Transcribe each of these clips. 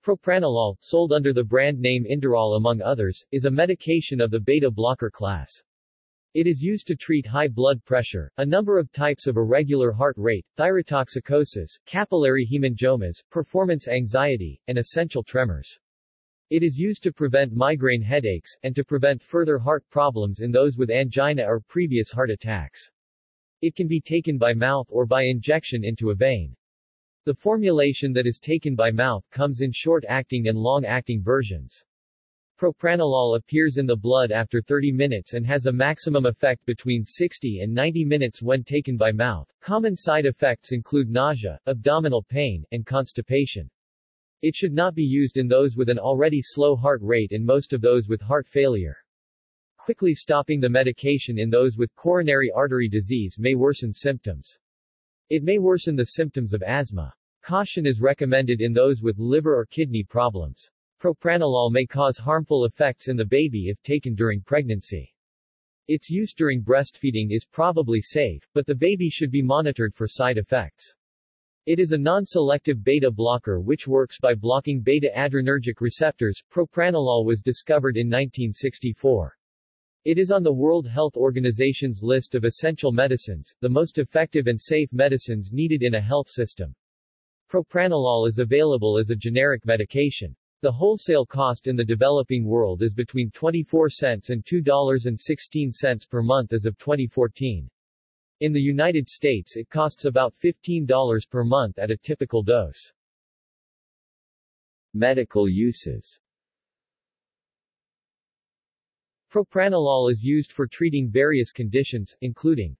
Propranolol, sold under the brand name Inderal among others, is a medication of the beta-blocker class. It is used to treat high blood pressure, a number of types of irregular heart rate, thyrotoxicosis, capillary hemangiomas, performance anxiety, and essential tremors. It is used to prevent migraine headaches, and to prevent further heart problems in those with angina or previous heart attacks. It can be taken by mouth or by injection into a vein. The formulation that is taken by mouth comes in short-acting and long-acting versions. Propranolol appears in the blood after 30 minutes and has a maximum effect between 60 and 90 minutes when taken by mouth. Common side effects include nausea, abdominal pain, and constipation. It should not be used in those with an already slow heart rate and most of those with heart failure. Quickly stopping the medication in those with coronary artery disease may worsen symptoms. It may worsen the symptoms of asthma. Caution is recommended in those with liver or kidney problems. Propranolol may cause harmful effects in the baby if taken during pregnancy. Its use during breastfeeding is probably safe, but the baby should be monitored for side effects. It is a non-selective beta blocker which works by blocking beta-adrenergic receptors. Propranolol was discovered in 1964. It is on the World Health Organization's list of essential medicines, the most effective and safe medicines needed in a health system. Propranolol is available as a generic medication. The wholesale cost in the developing world is between 24 cents and $2.16 per month as of 2014. In the United States it costs about $15 per month at a typical dose. Medical uses. Propranolol is used for treating various conditions, including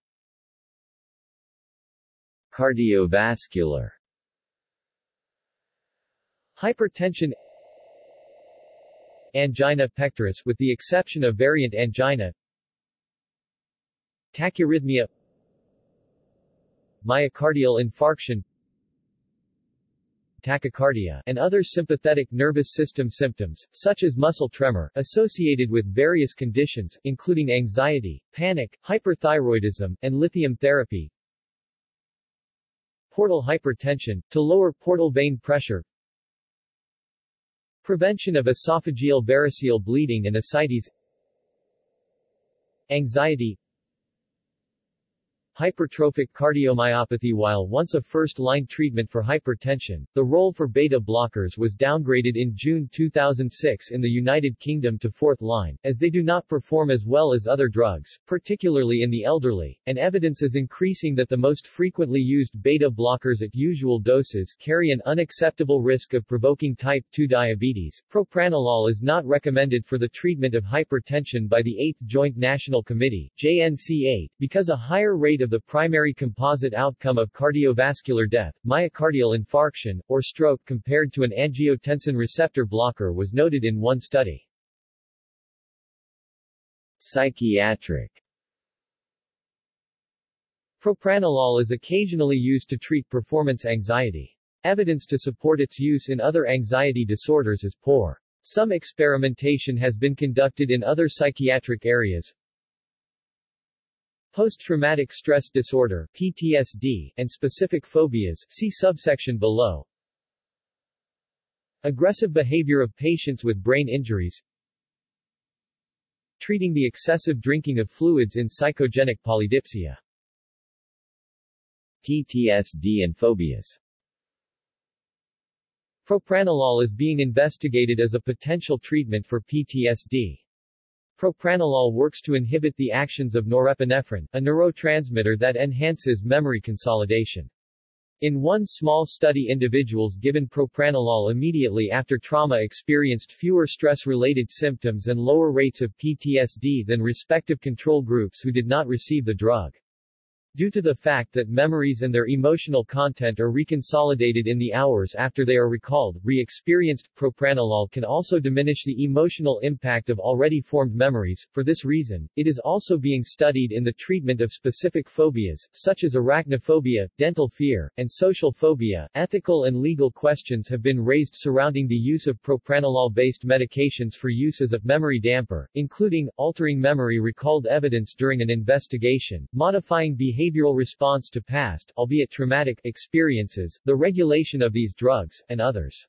cardiovascular, hypertension, angina pectoris with the exception of variant angina, tachyarrhythmia, myocardial infarction, tachycardia, and other sympathetic nervous system symptoms, such as muscle tremor, associated with various conditions, including anxiety, panic, hyperthyroidism, and lithium therapy. Portal hypertension, to lower portal vein pressure. Prevention of esophageal variceal bleeding and ascites. Anxiety. Hypertrophic cardiomyopathy. While once a first-line treatment for hypertension, the role for beta blockers was downgraded in June 2006 in the United Kingdom to fourth line, as they do not perform as well as other drugs, particularly in the elderly, and evidence is increasing that the most frequently used beta blockers at usual doses carry an unacceptable risk of provoking type 2 diabetes. Propranolol is not recommended for the treatment of hypertension by the 8th Joint National Committee, JNC8, because a higher rate of the primary composite outcome of cardiovascular death, myocardial infarction, or stroke compared to an angiotensin receptor blocker was noted in one study. Psychiatric. Propranolol is occasionally used to treat performance anxiety. Evidence to support its use in other anxiety disorders is poor. Some experimentation has been conducted in other psychiatric areas. Post-traumatic stress disorder (PTSD) and specific phobias, see subsection below. Aggressive behavior of patients with brain injuries. Treating the excessive drinking of fluids in psychogenic polydipsia. PTSD and phobias. Propranolol is being investigated as a potential treatment for PTSD. Propranolol works to inhibit the actions of norepinephrine, a neurotransmitter that enhances memory consolidation. In one small study, individuals given propranolol immediately after trauma experienced fewer stress-related symptoms and lower rates of PTSD than respective control groups who did not receive the drug. Due to the fact that memories and their emotional content are reconsolidated in the hours after they are recalled, re-experienced, propranolol can also diminish the emotional impact of already formed memories. For this reason, it is also being studied in the treatment of specific phobias, such as arachnophobia, dental fear, and social phobia. Ethical and legal questions have been raised surrounding the use of propranolol-based medications for use as a memory damper, including altering memory recalled evidence during an investigation, modifying behavioral response to past, albeit traumatic, experiences, the regulation of these drugs, and others.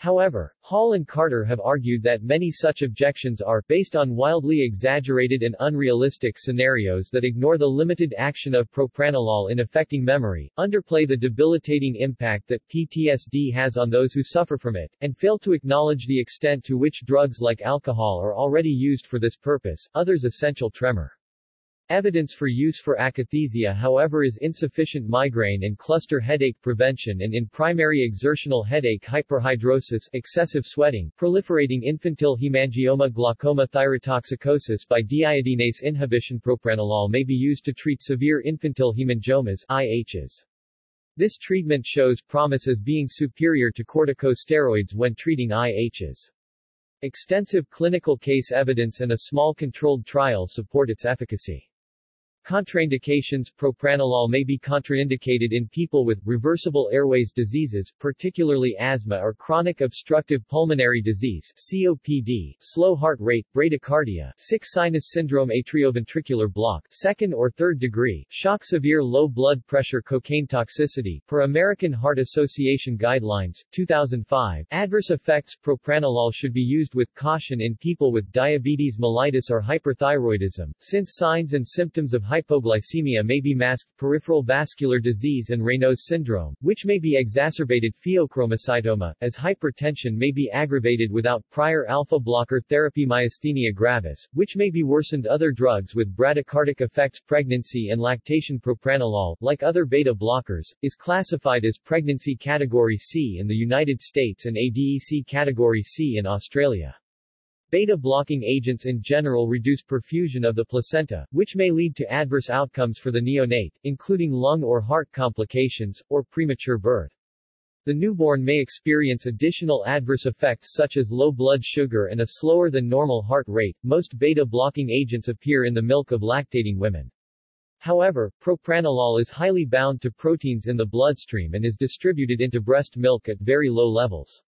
However, Hall and Carter have argued that many such objections are based on wildly exaggerated and unrealistic scenarios that ignore the limited action of propranolol in affecting memory, underplay the debilitating impact that PTSD has on those who suffer from it, and fail to acknowledge the extent to which drugs like alcohol are already used for this purpose. Others essential tremor. Evidence for use for akathisia, however, is insufficient migraine and cluster headache prevention and in primary exertional headache, hyperhidrosis, excessive sweating, proliferating infantile hemangioma, glaucoma, thyrotoxicosis by deiodinase inhibition. Propranolol may be used to treat severe infantile hemangiomas (IHs). This treatment shows promise as being superior to corticosteroids when treating IHs. Extensive clinical case evidence and a small controlled trial support its efficacy. Contraindications. Propranolol may be contraindicated in people with reversible airways diseases, particularly asthma or chronic obstructive pulmonary disease (COPD), slow heart rate, bradycardia, sick sinus syndrome, atrioventricular block, second or third degree, shock, severe low blood pressure, cocaine toxicity. Per American Heart Association Guidelines, 2005, adverse effects. Propranolol should be used with caution in people with diabetes mellitus or hyperthyroidism, since signs and symptoms of hypoglycemia may be masked. Peripheral vascular disease and Raynaud's syndrome, which may be exacerbated. Pheochromocytoma, as hypertension may be aggravated without prior alpha blocker therapy. Myasthenia gravis, which may be worsened. Other drugs with bradycardic effects. Pregnancy and lactation. Propranolol, like other beta blockers, is classified as pregnancy category C in the United States and ADEC category C in Australia. Beta-blocking agents in general reduce perfusion of the placenta, which may lead to adverse outcomes for the neonate, including lung or heart complications, or premature birth. The newborn may experience additional adverse effects such as low blood sugar and a slower than normal heart rate. Most beta-blocking agents appear in the milk of lactating women. However, propranolol is highly bound to proteins in the bloodstream and is distributed into breast milk at very low levels.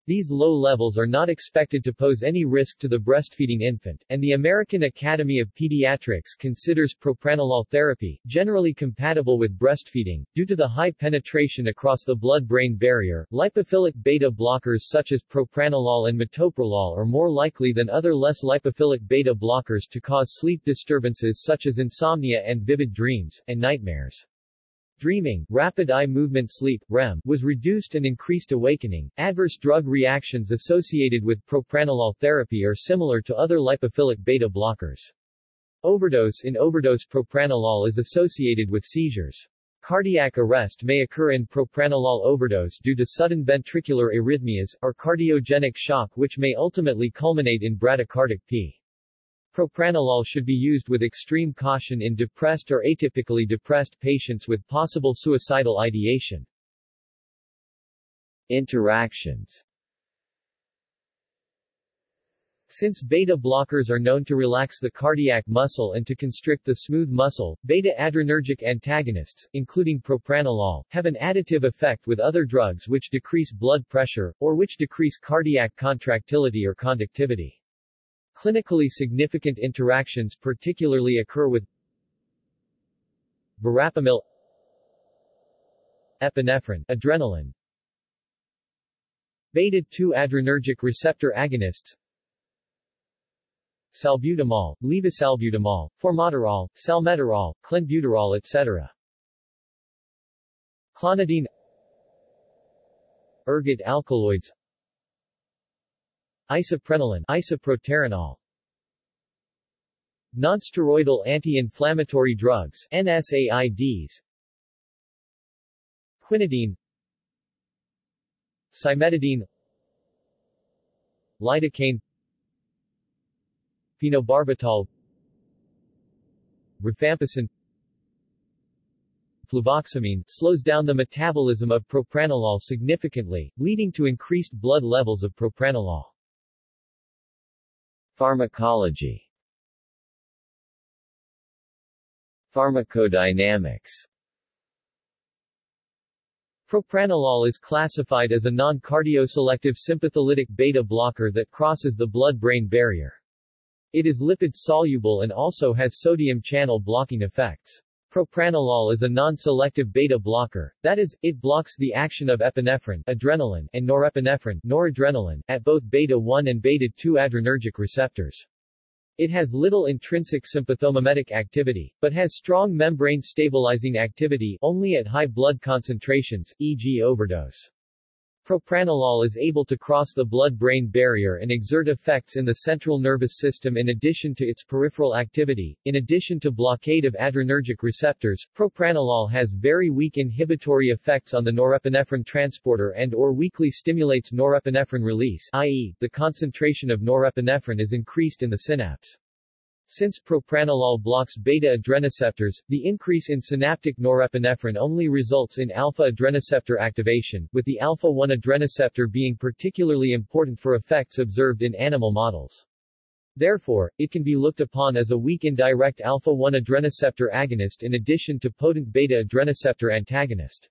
These low levels are not expected to pose any risk to the breastfeeding infant, and the American Academy of Pediatrics considers propranolol therapy generally compatible with breastfeeding, due to the high penetration across the blood-brain barrier. Lipophilic beta blockers such as propranolol and metoprolol are more likely than other less lipophilic beta blockers to cause sleep disturbances such as insomnia and vivid dreams, and nightmares. Dreaming, rapid eye movement sleep (REM) was reduced and increased awakening. Adverse drug reactions associated with propranolol therapy are similar to other lipophilic beta blockers. Overdose. In overdose, propranolol is associated with seizures. Cardiac arrest may occur in propranolol overdose due to sudden ventricular arrhythmias, or cardiogenic shock, which may ultimately culminate in bradycardic P. Propranolol should be used with extreme caution in depressed or atypically depressed patients with possible suicidal ideation. Interactions. Since beta blockers are known to relax the cardiac muscle and to constrict the smooth muscle, beta-adrenergic antagonists, including propranolol, have an additive effect with other drugs which decrease blood pressure, or which decrease cardiac contractility or conductivity. Clinically significant interactions particularly occur with verapamil, epinephrine, adrenaline, beta-2 adrenergic receptor agonists, salbutamol, levosalbutamol, formoterol, salmeterol, clenbuterol, etc. Clonidine, ergot alkaloids, isoprenolol, isoproterenol, nonsteroidal anti-inflammatory drugs, NSAIDs, quinidine, cimetidine, lidocaine, phenobarbital, rifampicin. Fluvoxamine slows down the metabolism of propranolol significantly, leading to increased blood levels of propranolol. Pharmacology. Pharmacodynamics. Propranolol is classified as a non-cardioselective sympatholytic beta blocker that crosses the blood-brain barrier. It is lipid-soluble and also has sodium channel blocking effects. Propranolol is a non-selective beta blocker, that is, it blocks the action of epinephrine adrenaline and norepinephrine noradrenaline at both beta-1 and beta-2 adrenergic receptors. It has little intrinsic sympathomimetic activity, but has strong membrane-stabilizing activity only at high blood concentrations, e.g. overdose. Propranolol is able to cross the blood-brain barrier and exert effects in the central nervous system in addition to its peripheral activity. In addition to blockade of adrenergic receptors, propranolol has very weak inhibitory effects on the norepinephrine transporter and/or weakly stimulates norepinephrine release, i.e., the concentration of norepinephrine is increased in the synapse. Since propranolol blocks beta-adrenoceptors, the increase in synaptic norepinephrine only results in alpha-adrenoceptor activation, with the alpha-1 adrenoceptor being particularly important for effects observed in animal models. Therefore, it can be looked upon as a weak indirect alpha-1 adrenoceptor agonist in addition to potent beta-adrenoceptor antagonist.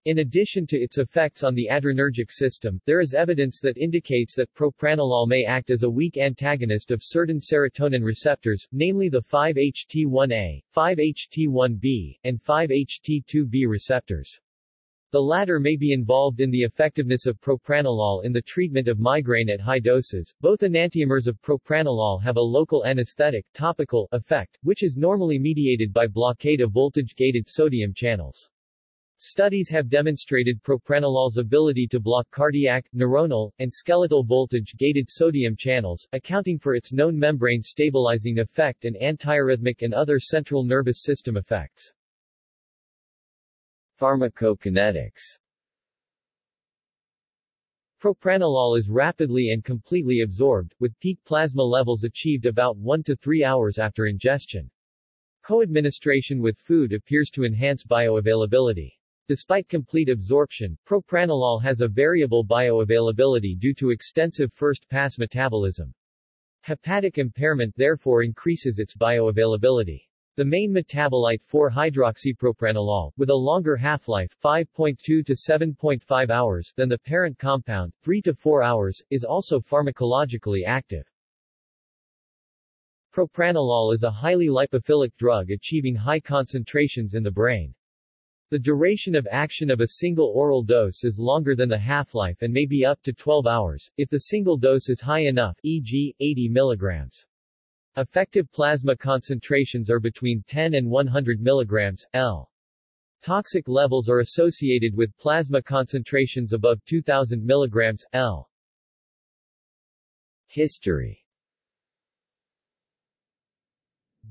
In addition to its effects on the adrenergic system, there is evidence that indicates that propranolol may act as a weak antagonist of certain serotonin receptors, namely the 5-HT1A, 5-HT1B, and 5-HT2B receptors. The latter may be involved in the effectiveness of propranolol in the treatment of migraine at high doses. Both enantiomers of propranolol have a local anesthetic topical effect, which is normally mediated by blockade of voltage-gated sodium channels. Studies have demonstrated propranolol's ability to block cardiac, neuronal, and skeletal voltage-gated sodium channels, accounting for its known membrane-stabilizing effect and antiarrhythmic and other central nervous system effects. Pharmacokinetics. Propranolol is rapidly and completely absorbed, with peak plasma levels achieved about 1 to 3 hours after ingestion. Co-administration with food appears to enhance bioavailability. Despite complete absorption, propranolol has a variable bioavailability due to extensive first-pass metabolism. Hepatic impairment therefore increases its bioavailability. The main metabolite 4-hydroxypropranolol, with a longer half-life 5.2 to 7.5 hours than the parent compound, 3 to 4 hours, is also pharmacologically active. Propranolol is a highly lipophilic drug achieving high concentrations in the brain. The duration of action of a single oral dose is longer than the half-life and may be up to 12 hours, if the single dose is high enough, e.g., 80 mg. Effective plasma concentrations are between 10 and 100 mg, L. Toxic levels are associated with plasma concentrations above 2000 mg, L. History.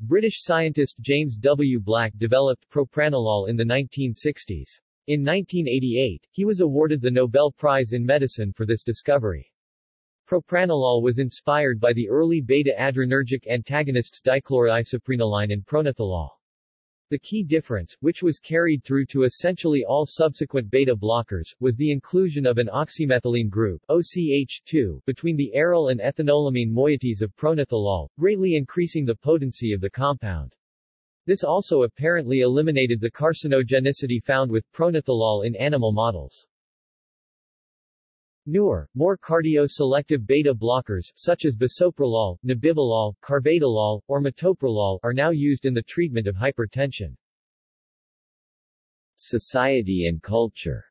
British scientist James W. Black developed propranolol in the 1960s. In 1988, he was awarded the Nobel Prize in Medicine for this discovery. Propranolol was inspired by the early beta-adrenergic antagonists dichloroisoprenoline and pronatholol. The key difference, which was carried through to essentially all subsequent beta blockers, was the inclusion of an oxymethylene group OCH2 between the aryl and ethanolamine moieties of pronatholol, greatly increasing the potency of the compound. This also apparently eliminated the carcinogenicity found with pronatholol in animal models. Newer, more cardio-selective beta blockers, such as bisoprolol, nebivolol, carvedilol, or metoprolol, are now used in the treatment of hypertension. Society and culture.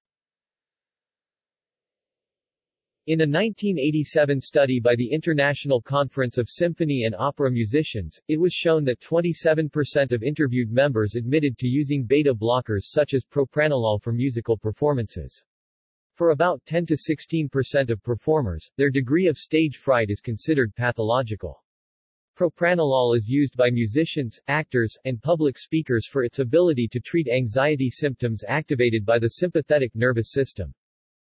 In a 1987 study by the International Conference of Symphony and Opera Musicians, it was shown that 27% of interviewed members admitted to using beta blockers such as propranolol for musical performances. For about 10 to 16% of performers, their degree of stage fright is considered pathological. Propranolol is used by musicians, actors, and public speakers for its ability to treat anxiety symptoms activated by the sympathetic nervous system.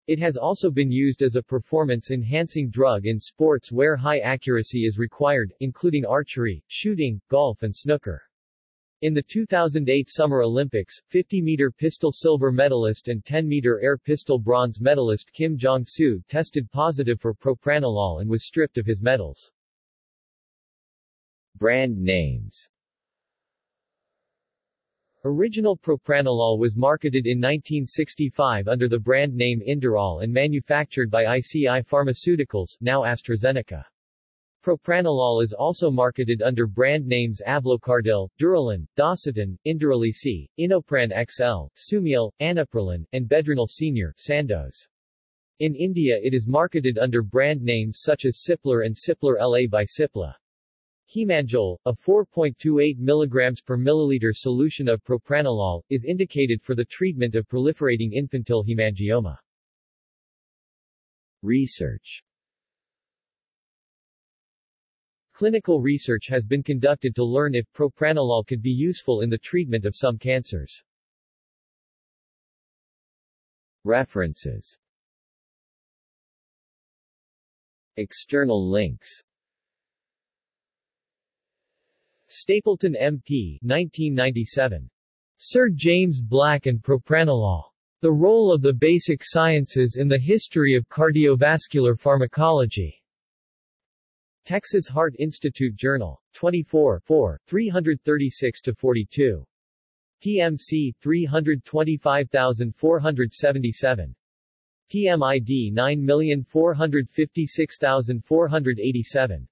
It has also been used as a performance-enhancing drug in sports where high accuracy is required, including archery, shooting, golf and snooker. In the 2008 Summer Olympics, 50-meter pistol silver medalist and 10-meter air pistol bronze medalist Kim Jong-soo tested positive for propranolol and was stripped of his medals. Brand names. Original propranolol was marketed in 1965 under the brand name Inderal and manufactured by ICI Pharmaceuticals, now AstraZeneca. Propranolol is also marketed under brand names Avlocardil, Duralin, Dositan, Indaralisi, Inopran XL, Sumiel, Anaprolin, and Bedranol Senior, Sandoz. In India it is marketed under brand names such as Ciplar and Ciplar LA by Cipla. Hemanjol, a 4.28 mg per milliliter solution of propranolol, is indicated for the treatment of proliferating infantile hemangioma. Research. Clinical research has been conducted to learn if propranolol could be useful in the treatment of some cancers. References. External links. Stapleton, M.P. 1997. Sir James Black and Propranolol. The Role of the Basic Sciences in the History of Cardiovascular Pharmacology. Texas Heart Institute Journal. 24 336-42. PMC 325477. PMID 9456487.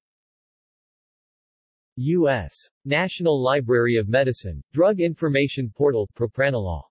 U.S. National Library of Medicine, Drug Information Portal, Propranolol.